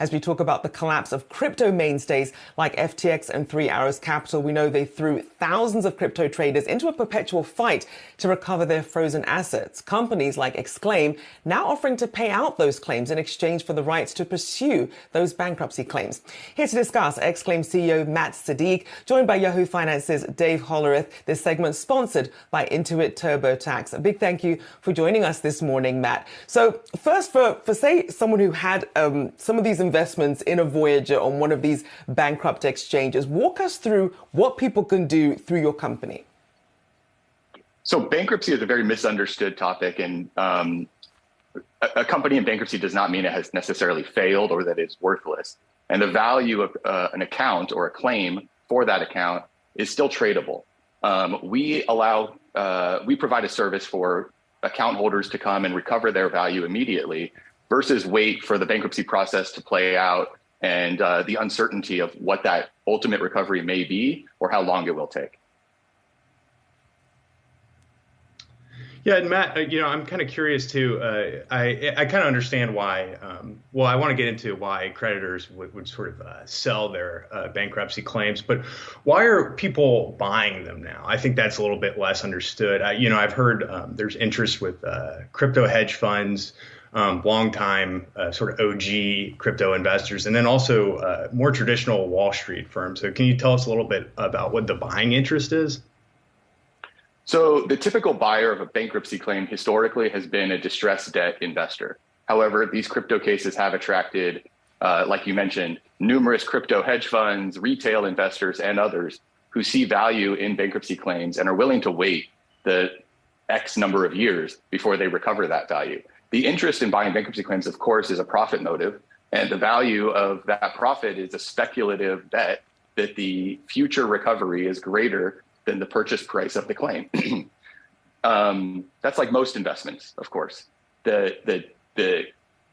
as we talk about the collapse of crypto mainstays like FTX and Three Arrows Capital. We know they threw thousands of crypto traders into a perpetual fight to recover their frozen assets. Companies like Xclaim now offering to pay out those claims in exchange for the rights to pursue those bankruptcy claims. Here to discuss, Xclaim CEO Matt Sedigh, joined by Yahoo Finance's Dave Hollerith. This segment sponsored by Intuit TurboTax. A big thank you for joining us this morning, Matt. So first, for say someone who had some of these investments in a Voyager on one of these bankrupt exchanges, walk us through what people can do through your company. So bankruptcy is a very misunderstood topic, and a company in bankruptcy does not mean it has necessarily failed or that it's worthless. And the value of an account or a claim for that account is still tradable. We provide a service for account holders to come and recover their value immediately versus wait for the bankruptcy process to play out and the uncertainty of what that ultimate recovery may be or how long it will take. Yeah, and Matt, I'm kind of curious too. I kind of understand why. I want to get into why creditors would sort of sell their bankruptcy claims, but why are people buying them now? I think that's a little bit less understood. I've heard there's interest with crypto hedge funds, longtime sort of OG crypto investors, and then also more traditional Wall Street firms. So can you tell us a little bit about what the buying interest is? So the typical buyer of a bankruptcy claim historically has been a distressed debt investor. However, these crypto cases have attracted, like you mentioned, numerous crypto hedge funds, retail investors, and others who see value in bankruptcy claims and are willing to wait the X number of years before they recover that value. The interest in buying bankruptcy claims, of course, is a profit motive, and the value of that profit is a speculative bet that the future recovery is greater than the purchase price of the claim. That's like most investments, of course. The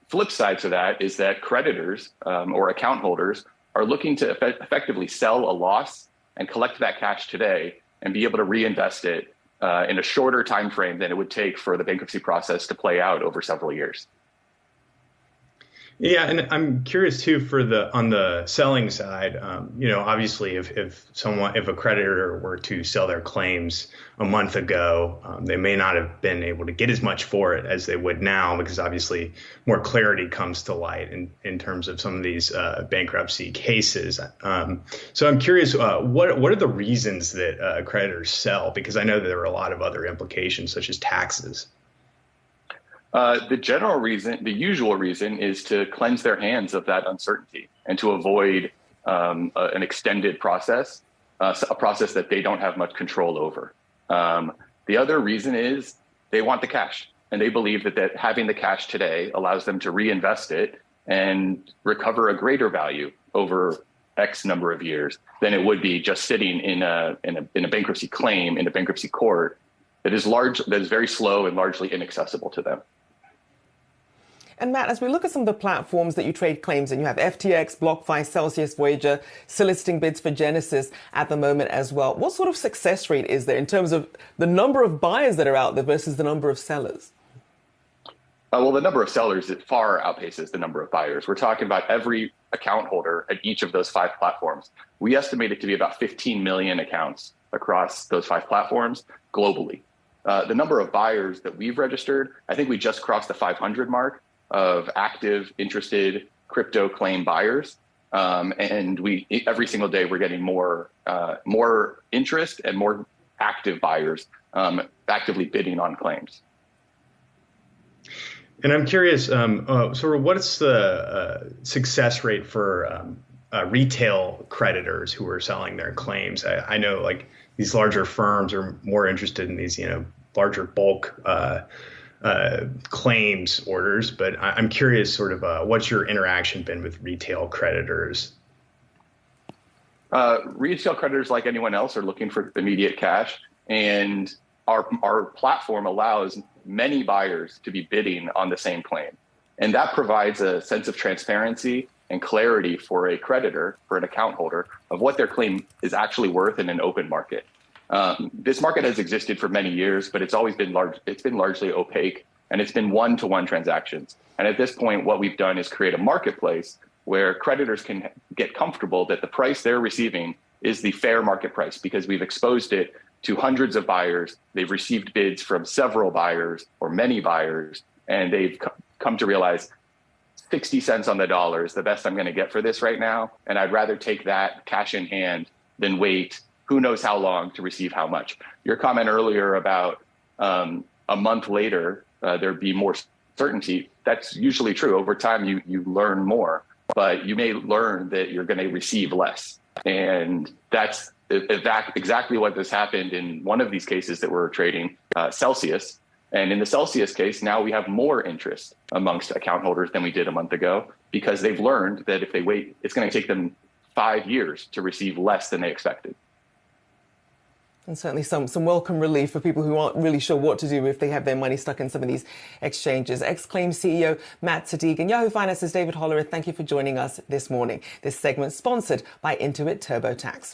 flip side to that is that creditors or account holders are looking to effectively sell a loss and collect that cash today and be able to reinvest it in a shorter time frame than it would take for the bankruptcy process to play out over several years. Yeah, and I'm curious too on the selling side. Obviously, if a creditor were to sell their claims a month ago, they may not have been able to get as much for it as they would now, because obviously more clarity comes to light in terms of some of these bankruptcy cases. So I'm curious, what are the reasons that creditors sell? Because I know that there are a lot of other implications, such as taxes. The usual reason is to cleanse their hands of that uncertainty and to avoid an extended process, a process that they don't have much control over. The other reason is they want the cash, and they believe that having the cash today allows them to reinvest it and recover a greater value over X number of years than it would be just sitting in a bankruptcy claim in a bankruptcy court that is very slow and largely inaccessible to them. And Matt, as we look at some of the platforms that you trade claims in, you have FTX, BlockFi, Celsius, Voyager, soliciting bids for Genesis at the moment as well. What sort of success rate is there in terms of the number of buyers that are out there versus the number of sellers? Well, the number of sellers, it far outpaces the number of buyers. We're talking about every account holder at each of those 5 platforms. We estimate it to be about 15 million accounts across those 5 platforms globally. The number of buyers that we've registered, I think we just crossed the 500 mark of active, interested crypto claim buyers. And every single day we're getting more interest and more active buyers actively bidding on claims. And I'm curious, sort of what's the success rate for retail creditors who are selling their claims? I know like these larger firms are more interested in these, larger bulk claims orders, but I'm curious sort of what's your interaction been with retail creditors? Retail creditors, like anyone else, are looking for immediate cash, and our platform allows many buyers to be bidding on the same claim. And that provides a sense of transparency and clarity for a creditor, for an account holder, of what their claim is actually worth in an open market. This market has existed for many years, but it's been largely opaque, and it's been one-to-one transactions. And at this point, what we've done is create a marketplace where creditors can get comfortable that the price they're receiving is the fair market price because we've exposed it to hundreds of buyers. They've received bids from several buyers or many buyers, and they've come to realize 60 cents on the dollar is the best I'm going to get for this right now. And I'd rather take that cash in hand than wait who knows how long to receive how much. Your comment earlier about a month later, there'd be more certainty. That's usually true. Over time, you learn more, but you may learn that you're going to receive less. And that's exactly what has happened in one of these cases that we're trading, Celsius. And in the Celsius case, now we have more interest amongst account holders than we did a month ago because they've learned that if they wait, it's going to take them 5 years to receive less than they expected. And certainly some welcome relief for people who aren't really sure what to do if they have their money stuck in some of these exchanges. Xclaim CEO Matt Sedigh and Yahoo Finance's David Hollerith, thank you for joining us this morning. This segment sponsored by Intuit TurboTax.